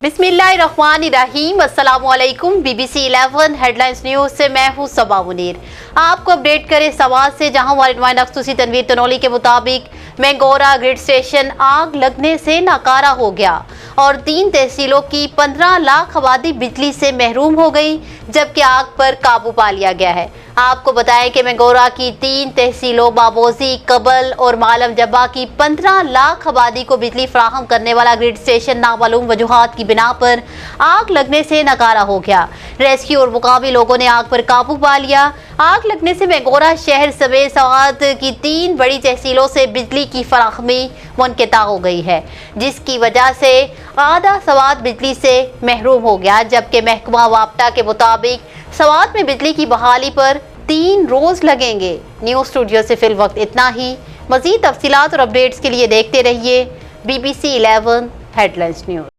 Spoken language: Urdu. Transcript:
بسم اللہ الرحمن الرحیم۔ السلام علیکم۔ B B C 11 headlines news سے میں ہوں صبا منیر۔ آپ کو اپڈیٹ کریں سوات سے، جہاں ہمارے نمائندہ خصوصی تنویر تنولی کے مطابق مینگورہ گریڈ سٹیشن آگ لگنے سے ناکارہ ہو گیا اور 3 تحصیلوں کی 15 لاکھ آبادی بجلی سے محروم ہو گئی، جبکہ آگ پر قابو پا لیا گیا ہے۔ آپ کو بتائیں کہ مینگورہ کی 3 تحصیلوں بابوزی، قبل اور معلم جبہ کی 15 لاکھ آبادی کو بجلی فراہم کرنے والا گریڈ سٹیشن نامعلوم وجوہات کی بنا پر آگ لگنے سے ناکارہ ہو گیا۔ ریسکیو اور مقامی لوگوں نے آگ پر قابو پا لیا۔ آگ لگنے سے مینگورہ شہر سمیت سوات کی 3 بڑی تحصیلوں سے بجلی کی فراہمی منقطع ہو گئی ہے، جس کی وجہ سے آدھا سوات بجلی سے محروم ہو گیا، جبکہ محکمہ وابطہ کے مطابق سوات میں بجلی کی بحالی پر 3 روز لگیں گے۔ نیوز اسٹوڈیو سے فی الوقت اتنا ہی۔ مزید تفصیلات اور اپڈیٹس کے لیے دیکھتے رہیے B B C 11 headlines news.